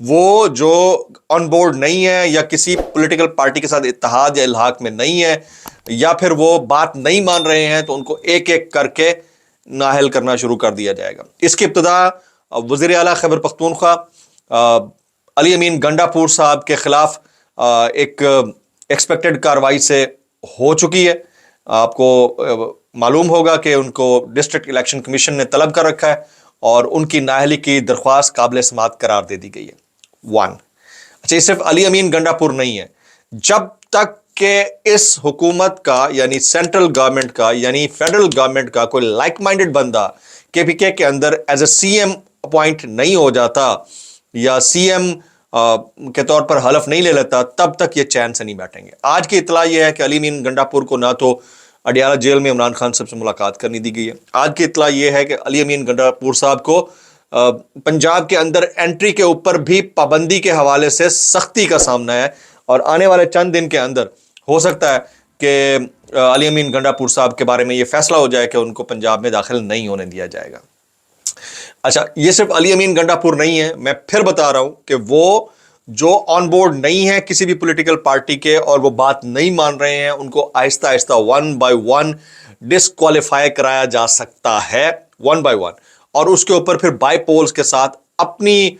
وہ جو on board نہیں ہے یا کسی پولیٹیکل پارٹی کے ساتھ اتحاد یا الحاق میں نہیں ہے یا پھر وہ بات نہیں مان رہے ہیں تو ان کو ایک ایک کر کے نااہل کرنا شروع کر دیا جائے گا۔ اس کی ابتدا وزیر اعلیٰ خیبر پختونخوا علی امین گنڈا پور صاحب کے خلاف ایک ایکسپیکٹڈ کارروائی سے ہو چکی ہے۔ آپ کو معلوم ہوگا کہ ان کو ڈسٹرکٹ الیکشن کمیشن نے طلب کر رکھا ہے اور ان کی نااہلی کی درخواست قابل سماعت قرار دے دی گئی ہے۔ اچھا، یہ صرف علی امین گنڈا پور نہیں ہے، جب تک کہ اس حکومت کا یعنی سینٹرل گورنمنٹ کا یعنی فیڈرل گورنمنٹ کا کوئی لائک مائنڈڈ بندہ کے پی کے اندر as A C M appoint نہیں ہو جاتا یا سی ایم کے طور پر حلف نہیں لے لیتا، تب تک یہ چین سے نہیں بیٹھیں گے۔ آج کی اطلاع یہ ہے کہ علی امین گنڈا پور کو نہ تو اڈیالہ جیل میں عمران خان صاحب سے ملاقات کرنی دی گئی ہے۔ آج کی اطلاع یہ ہے کہ علی امین گنڈا پور صاحب کو پنجاب کے اندر انٹری کے اوپر بھی پابندی کے حوالے سے سختی کا سامنا ہے اور آنے والے چند دن کے اندر ہو سکتا ہے کہ علی امین گنڈا پور صاحب کے بارے میں یہ فیصلہ ہو جائے کہ ان کو پنجاب میں داخل نہیں ہونے دیا جائے گا۔ اچھا، یہ صرف علی امین گنڈا پور نہیں ہے، میں پھر بتا رہا ہوں کہ وہ جو آن بورڈ نہیں ہے کسی بھی پولیٹیکل پارٹی کے اور وہ بات نہیں مان رہے ہیں، ان کو آہستہ آہستہ ون بائی ون ڈسکوالیفائی کرایا جا سکتا ہے، ون بائی ون، اور اس کے اوپر پھر بائی پولز کے ساتھ اپنی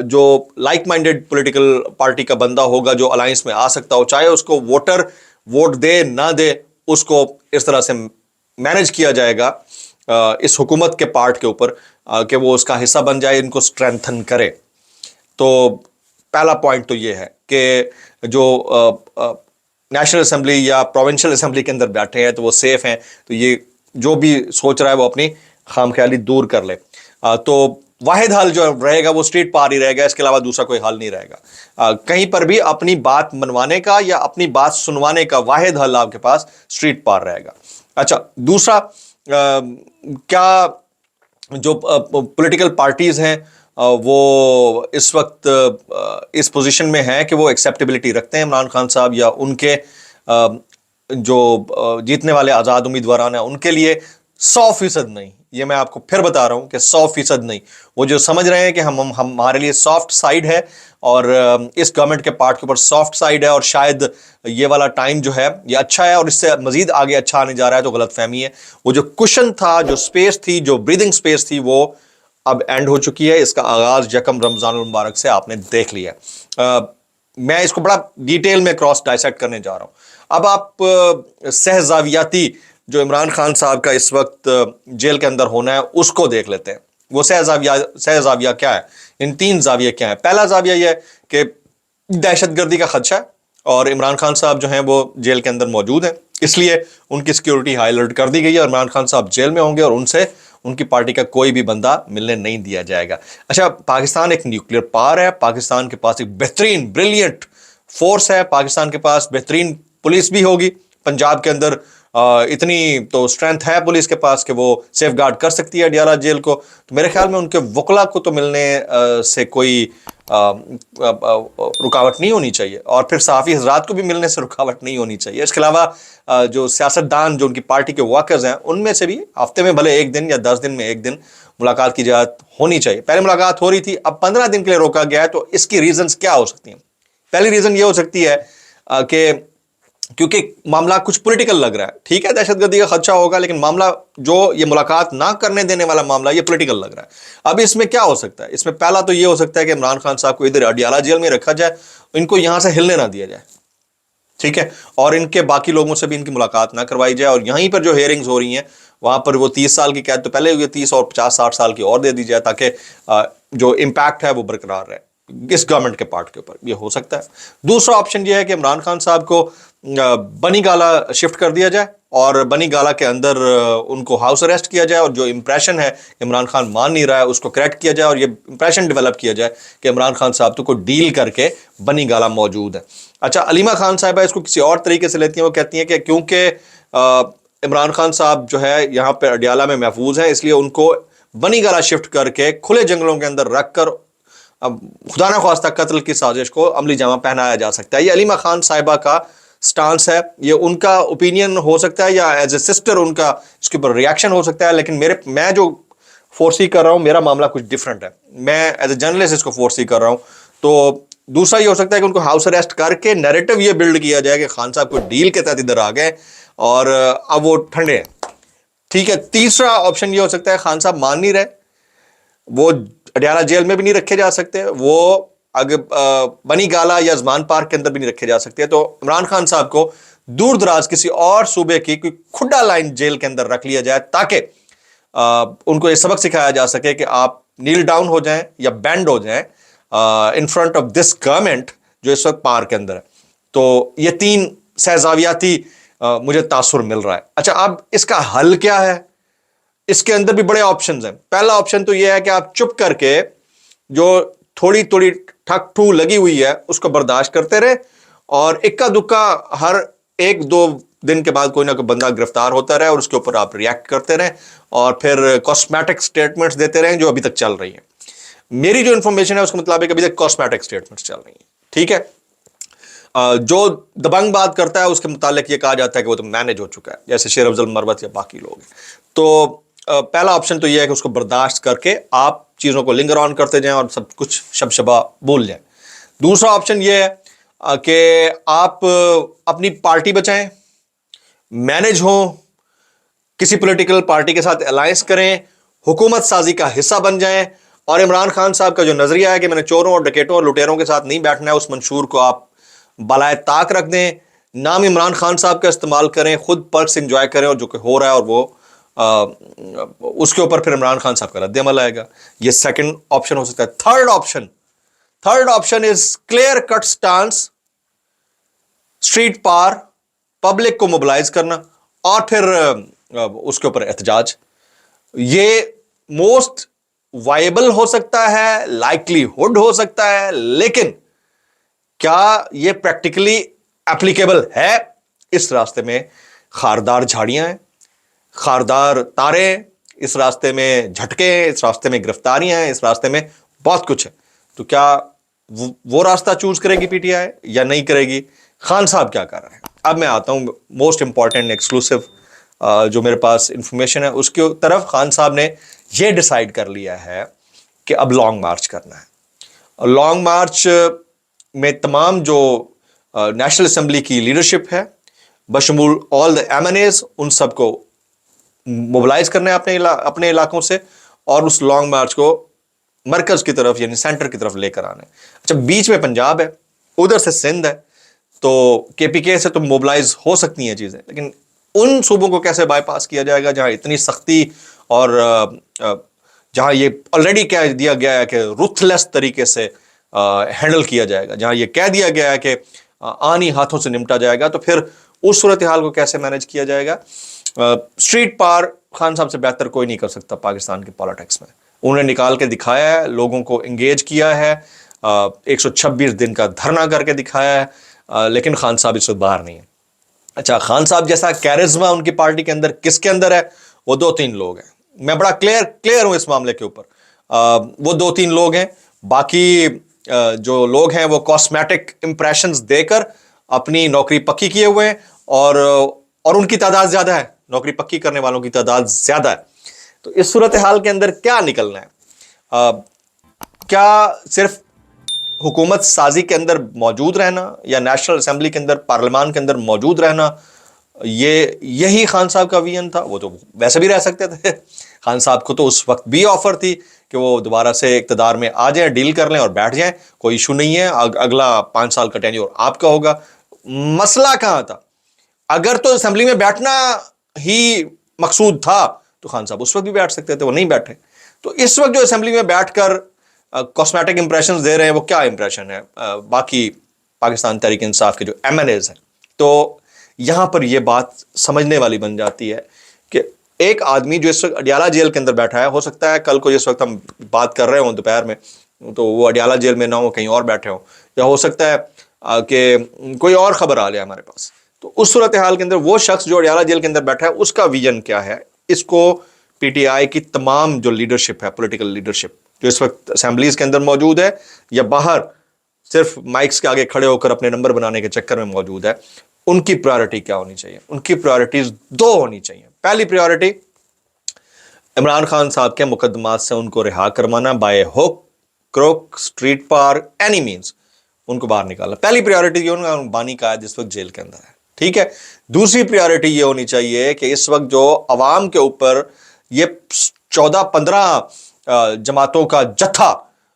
جو لائک مائنڈڈ پولیٹیکل پارٹی کا بندہ ہوگا جو الائنس میں آ سکتا ہو، چاہے اس کو ووٹر ووٹ دے نہ دے، اس کو اس طرح سے مینج کیا جائے گا اس حکومت کے پارٹ کے اوپر کہ وہ اس کا حصہ بن جائے، ان کو سٹرینتھن کرے۔ تو پہلا پوائنٹ تو یہ ہے کہ جو نیشنل اسمبلی یا پروونشل اسمبلی کے اندر بیٹھے ہیں تو وہ سیف ہیں، تو یہ جو بھی سوچ رہا ہے وہ اپنی خام خیالی دور کر لے۔ تو واحد حل جو رہے گا وہ اسٹریٹ پار ہی رہے گا، اس کے علاوہ دوسرا کوئی حل نہیں رہے گا۔ کہیں پر بھی اپنی بات منوانے کا یا اپنی بات سنوانے کا واحد حل آپ کے پاس اسٹریٹ پار رہے گا۔ اچھا، دوسرا کیا جو پولیٹیکل پارٹیز ہیں وہ اس وقت اس پوزیشن میں ہیں کہ وہ ایکسیپٹیبلٹی رکھتے ہیں عمران خان صاحب یا ان کے جو جیتنے والے آزاد امیدواران ہیں ان کے لیے 100% نہیں؟ یہ میں آپ کو پھر بتا رہا ہوں کہ 100% نہیں۔ وہ جو سمجھ رہے ہیں کہ ہمارے لیے سافٹ سائڈ ہے اور اس گورنمنٹ کے پارٹ کے اوپر سافٹ سائڈ ہے اور شاید یہ والا ٹائم جو ہے یہ اچھا ہے اور اس سے مزید آگے اچھا آنے جا رہا ہے، تو غلط فہمی ہے۔ وہ جو کشن تھا، جو سپیس تھی، جو بریدنگ سپیس تھی، وہ اب اینڈ ہو چکی ہے۔ اس کا آغاز یکم رمضان المبارک سے آپ نے دیکھ لیا۔ میں اس کو بڑا ڈیٹیل میں کراس ڈائسیکٹ کرنے جا رہا ہوں۔ اب آپ سہ زاویاتی جو عمران خان صاحب کا اس وقت جیل کے اندر ہونا ہے اس کو دیکھ لیتے ہیں۔ وہ سہ زاویہ کیا ہے؟ ان 3 زاویے کیا ہیں؟ پہلا زاویہ یہ ہے کہ دہشت گردی کا خدشہ ہے اور عمران خان صاحب جو ہیں وہ جیل کے اندر موجود ہیں، اس لیے ان کی سیکیورٹی ہائی الرٹ کر دی گئی ہے اور عمران خان صاحب جیل میں ہوں گے اور ان سے ان کی پارٹی کا کوئی بھی بندہ ملنے نہیں دیا جائے گا۔ اچھا، پاکستان ایک نیوکلیر پاور ہے، پاکستان کے پاس ایک بہترین بریلینٹ فورس ہے، پاکستان کے پاس بہترین پولیس بھی ہوگی۔ پنجاب کے اندر اتنی تو اسٹرینتھ ہے پولیس کے پاس کہ وہ سیف گارڈ کر سکتی ہے اڈیالہ جیل کو۔ تو میرے خیال میں ان کے وکلا کو تو ملنے سے کوئی رکاوٹ نہیں ہونی چاہیے اور پھر صحافی حضرات کو بھی ملنے سے رکاوٹ نہیں ہونی چاہیے۔ اس کے علاوہ جو سیاستدان جو ان کی پارٹی کے واکرز ہیں ان میں سے بھی ہفتے میں بھلے 1 دن یا 10 دن میں 1 دن ملاقات کی اجازت ہونی چاہیے۔ پہلے ملاقات ہو رہی تھی، اب 15 دن کے لیے روکا گیا ہے۔ تو اس کی ریزنز کیا ہو سکتی ہیں؟ پہلی ریزن یہ ہو سکتی ہے کہ کیونکہ معاملہ کچھ پولیٹیکل لگ رہا ہے، ٹھیک ہے دہشت گردی کا خدشہ ہوگا لیکن معاملہ جو یہ ملاقات نہ کرنے دینے والا معاملہ یہ پولیٹیکل لگ رہا ہے۔ اب اس میں کیا ہو سکتا ہے؟ اس میں پہلا تو یہ ہو سکتا ہے کہ عمران خان صاحب کو ادھر اڈیالہ جیل میں رکھا جائے، ان کو یہاں سے ہلنے نہ دیا جائے، ٹھیک ہے، اور ان کے باقی لوگوں سے بھی ان کی ملاقات نہ کروائی جائے اور یہیں پر جو ہیئرنگز ہو رہی ہیں وہاں پر وہ 30 سال کی قید تو پہلے ہوئی ہے، 30 اور 50-60 سال کی اور دے دی جائے تاکہ جو امپیکٹ ہے وہ برقرار رہے اس گورنمنٹ کے پارٹ کے اوپر۔ یہ ہو سکتا ہے۔ دوسرا آپشن یہ ہے کہ عمران خان صاحب کو بنی گالا شفٹ کر دیا جائے اور بنی گالا کے اندر ان کو ہاؤس اریسٹ کیا جائے اور جو امپریشن ہے عمران خان مان نہیں رہا ہے اس کو کریکٹ کیا جائے اور یہ امپریشن ڈیولپ کیا جائے کہ عمران خان صاحب تو کو ڈیل کر کے بنی گالا موجود ہے۔ اچھا، علیمہ خان صاحبہ اس کو کسی اور طریقے سے لیتی ہیں، وہ کہتی ہیں کہ کیونکہ عمران خان صاحب جو ہے یہاں پہ اڈیالہ میں محفوظ ہیں اس لیے ان کو بنی گالا شفٹ کر کے کھلے جنگلوں کے اندر رکھ کر خدا نہ خواستہ قتل کی سازش کو عملی جامہ پہنایا جا سکتا ہے۔ یہ علیمہ خان صاحبہ کا سٹانس ہے، یہ ان کا اوپینین ہو سکتا ہے یا ایز اے سسٹر ان کا اس کے اوپر ریاکشن ہو سکتا ہے، لیکن میں جو فورسی کر رہا ہوں, میرا معاملہ کچھ ڈفرینٹ ہے, میں ایز اے جرنلسٹ اس کو فورسی کر رہا ہوں. تو دوسرا یہ ہو سکتا ہے کہ ان کو ہاؤس اریسٹ کر کے نیریٹو یہ بلڈ کیا جائے کہ خان صاحب کو ڈیل کے تحت ادھر آ گئے اور اب وہ ٹھنڈے ہیں. ٹھیک ہے, تیسرا آپشن یہ ہو سکتا ہے خان صاحب مان نہیں رہے, وہ اڈیالہ جیل میں بھی نہیں رکھے جا سکتے, وہ بنی گالا یا زمان پارک کے اندر بھی نہیں رکھے جا سکتے, تو عمران خان صاحب کو دور دراز کسی اور صوبے کی کوئی کھڈا لائن جیل کے اندر رکھ لیا جائے تاکہ ان کو یہ سبق سکھایا جا سکے کہ آپ نیل ڈاؤن ہو جائیں یا بینڈ ہو جائیں in front of this government جو اس وقت پار کے اندر ہے. تو یہ 3 سہزاویاتی مجھے تاثر مل رہا ہے. اچھا, اب اس کا حل کیا ہے؟ اس کے اندر بھی بڑے آپشنز ہیں. پہلا آپشن تو یہ ہے کہ آپ چپ کر کے جو تھوڑی تھوڑی ٹھک ٹھو لگی ہوئی ہے اس کو برداشت کرتے رہے, اور اکا دکا ہر 1-2 دن کے بعد کوئی نہ کوئی بندہ گرفتار ہوتا رہے اور اس کے اوپر آپ ریئیکٹ کرتے رہیں اور پھر کاسمیٹک سٹیٹمنٹس دیتے رہیں جو ابھی تک چل رہی ہیں. میری جو انفارمیشن ہے اس کے مطابق ابھی تک کاسمیٹک سٹیٹمنٹس چل رہی ہیں. ٹھیک ہے, جو دبنگ بات کرتا ہے اس کے متعلق یہ کہا جاتا ہے کہ وہ تو مینج ہو چکا ہے, جیسے شیر افضل مروت یا باقی لوگ. تو پہلا آپشن تو یہ ہے کہ اس کو برداشت کر کے آپ چیزوں کو لنگر آن کرتے جائیں اور سب کچھ شب شبا بول جائیں. دوسرا آپشن یہ ہے کہ آپ اپنی پارٹی بچائیں, مینج ہوں, کسی پولیٹیکل پارٹی کے ساتھ الائنس کریں, حکومت سازی کا حصہ بن جائیں, اور عمران خان صاحب کا جو نظریہ ہے کہ میں نے چوروں اور ڈکیٹوں اور لٹیروں کے ساتھ نہیں بیٹھنا ہے, اس منشور کو آپ بالائے طاق رکھ دیں, نام عمران خان صاحب کا استعمال کریں, خود پرکس انجوائے کریں, اور جو کہ ہو رہا ہے اور وہ اس کے اوپر پھر عمران خان صاحب کا رد عمل آئے گا. یہ سیکنڈ آپشن ہو سکتا ہے. Third option is clear cut stance, street power, public کو موبلائز کرنا اور پھر اس کے اوپر احتجاج. یہ موسٹ وائبل ہو سکتا ہے, لائکلی ہوڈ ہو سکتا ہے, لیکن کیا یہ پریکٹیکلی اپلیکیبل ہے؟ اس راستے میں خاردار جھاڑیاں ہیں, خاردار تارے ہیں, اس راستے میں جھٹکے ہیں, اس راستے میں گرفتاریاں ہیں, اس راستے میں بہت کچھ ہے. تو کیا وہ راستہ چوز کرے گی پی ٹی آئی یا نہیں کرے گی؟ خان صاحب کیا کر رہے ہیں؟ اب میں آتا ہوں موسٹ امپورٹنٹ ایکسکلوسیو جو میرے پاس انفارمیشن ہے اس کی طرف. خان صاحب نے یہ ڈیسائیڈ کر لیا ہے کہ اب لانگ مارچ کرنا ہے. لانگ مارچ میں تمام جو نیشنل اسمبلی کی لیڈرشپ ہے بشمول آل دا ایم این ایز, ان سب کو موبلائز کرنا ہے اپنے علاقوں سے, اور اس لانگ مارچ کو مرکز کی طرف یعنی سینٹر کی طرف لے کر آنا ہے. اچھا, بیچ میں پنجاب ہے, ادھر سے سندھ ہے, تو کے پی کے سے تو موبلائز ہو سکتی ہیں چیزیں, لیکن ان صوبوں کو کیسے بائی پاس کیا جائے گا جہاں اتنی سختی اور جہاں یہ آلریڈی کہہ دیا گیا ہے کہ رتھلیس طریقے سے ہینڈل کیا جائے گا, جہاں یہ کہہ دیا گیا ہے کہ آنی ہاتھوں سے نمٹا جائے گا, تو پھر اس صورتحال کو کیسے مینج کیا جائے گا؟ اسٹریٹ پار خان صاحب سے بہتر کوئی نہیں کر سکتا پاکستان کی پالیٹکس میں. انہوں نے نکال کے دکھایا ہے, لوگوں کو انگیج کیا ہے, 126 دن کا دھرنا کر کے دکھایا ہے, لیکن خان صاحب اس وقت باہر نہیں ہے. اچھا, خان صاحب جیسا کیرزما ان کی پارٹی کے اندر کس کے اندر ہے؟ وہ 2-3 لوگ ہیں. میں بڑا کلیئر ہوں اس معاملے کے اوپر. وہ 2-3 لوگ ہیں, باقی جو لوگ ہیں وہ کاسمیٹک امپریشنز دے کر اپنی نوکری پکی کیے ہوئے ہیں, اور ان کی تعداد زیادہ ہے, نوکری پکی کرنے والوں کی تعداد زیادہ ہے. تو اس صورتحال کے اندر کیا نکلنا ہے؟ کیا صرف حکومت سازی کے اندر موجود رہنا یا نیشنل اسمبلی کے اندر, پارلیمان کے اندر موجود رہنا, یہی خان صاحب کا ویژن تھا؟ وہ تو ویسے بھی رہ سکتے تھے. خان صاحب کو تو اس وقت بھی آفر تھی کہ وہ دوبارہ سے اقتدار میں آ جائیں, ڈیل کر لیں اور بیٹھ جائیں, کوئی ایشو نہیں ہے, اگلا 5 سال کا ٹینیور آپ کا ہوگا. مسئلہ کہاں تھا؟ اگر تو اسمبلی میں بیٹھنا ہی مقصود تھا تو خان صاحب اس وقت بھی بیٹھ سکتے تھے, وہ نہیں بیٹھے. تو اس وقت جو اسمبلی میں بیٹھ کر کاسمیٹک امپریشنز دے رہے ہیں وہ کیا امپریشن ہے باقی پاکستان تحریک انصاف کے جو ایم این ایز ہیں؟ تو یہاں پر یہ بات سمجھنے والی بن جاتی ہے کہ ایک آدمی جو اس وقت اڈیالہ جیل کے اندر بیٹھا ہے, ہو سکتا ہے کل کو جس وقت ہم بات کر رہے ہوں دوپہر میں تو وہ اڈیالہ جیل میں نہ ہو, کہیں اور بیٹھے ہوں, یا ہو سکتا ہے کہ کوئی اور خبر آ جائے ہمارے پاس. تو اس صورتحال کے اندر وہ شخص جو اڈیالہ جیل کے اندر بیٹھا ہے اس کا ویژن کیا ہے؟ اس کو پی ٹی آئی کی تمام جو لیڈرشپ ہے, پولیٹیکل لیڈرشپ جو اس وقت اسمبلیز کے اندر موجود ہے یا باہر صرف مائکس کے آگے کھڑے ہو کر اپنے نمبر بنانے کے چکر میں موجود ہے, ان کی پرائرٹی کیا ہونی چاہیے؟ ان کی پرائرٹیز 2 ہونی چاہیے. پہلی پرائرٹی عمران خان صاحب کے مقدمات سے ان کو رہا کروانا بائی ہوک کروک اسٹریٹ پار اینی مینس ان کو باہر نکالنا. پہلی پریورٹی یہ ہونا بانی کا ہے جس وقت جیل کے اندر ہے, ٹھیک ہے. دوسری پریورٹی یہ ہونی چاہیے کہ اس وقت جو عوام کے اوپر یہ 14-15 جماعتوں کا جتھا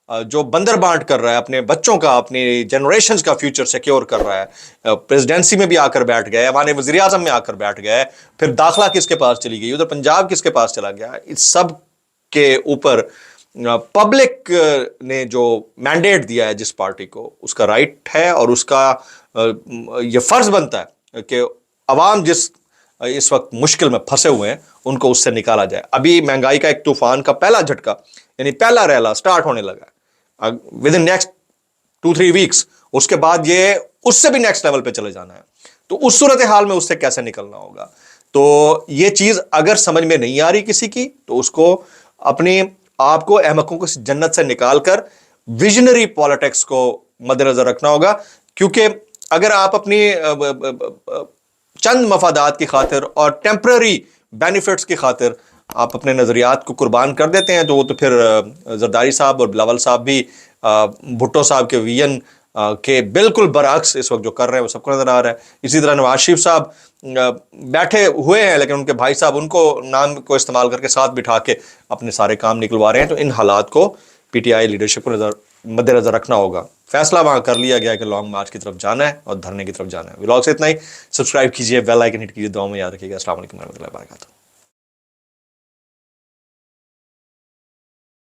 جو بندر بانٹ کر رہا ہے, اپنے بچوں کا, اپنی جنریشنز کا فیوچر سیکیور کر رہا ہے, پریزیڈنسی میں بھی آ کر بیٹھ گئے, ہمارے وزیر اعظم میں آ کر بیٹھ گئے, پھر داخلہ کس کے پاس چلی گئی, ادھر پنجاب کس کے پاس چلا گیا, اس سب کے اوپر پبلک نے جو مینڈیٹ دیا ہے جس پارٹی کو, اس کا رائٹ ہے اور اس کا یہ فرض بنتا ہے کہ عوام جس اس وقت مشکل میں پھنسے ہوئے ہیں ان کو اس سے نکالا جائے. ابھی مہنگائی کا ایک طوفان کا پہلا جھٹکا یعنی پہلا ریلا سٹارٹ ہونے لگا ہے ود ان نیکسٹ 2-3 ویکس, اس کے بعد یہ اس سے بھی نیکسٹ لیول پہ چلے جانا ہے. تو اس صورتحال میں اس سے کیسے نکلنا ہوگا, تو یہ چیز اگر سمجھ میں نہیں آ رہی کسی کی تو اس کو اپنے آپ کو احمقوں کو جنت سے نکال کر ویژنری پالیٹکس کو مد نظر رکھنا ہوگا. کیونکہ اگر آپ اپنی چند مفادات کی خاطر اور ٹیمپرری بینیفٹس کی خاطر آپ اپنے نظریات کو قربان کر دیتے ہیں, تو وہ تو پھر زرداری صاحب اور بلاول صاحب بھی بھٹو صاحب کے ویژن کے بالکل برعکس اس وقت جو کر رہے ہیں وہ سب کو نظر آ رہا ہے. اسی طرح نواز شریف صاحب بیٹھے ہوئے ہیں لیکن ان کے بھائی صاحب ان کو نام کو استعمال کر کے ساتھ بٹھا کے اپنے سارے کام نکلوا رہے ہیں. تو ان حالات کو پی ٹی آئی لیڈرشپ کو مد نظر رکھنا ہوگا. فیصلہ وہاں کر لیا گیا کہ لانگ مارچ کی طرف جانا ہے اور دھرنے کی طرف جانا ہے. ولاگ سے اتنا ہی, سبسکرائب کیجیے, بیل آئکن ہٹ کیجیے, دعاؤں میں یاد رکھیے گا. السلام علیکم ورحمۃ اللہ وبرکاتہ.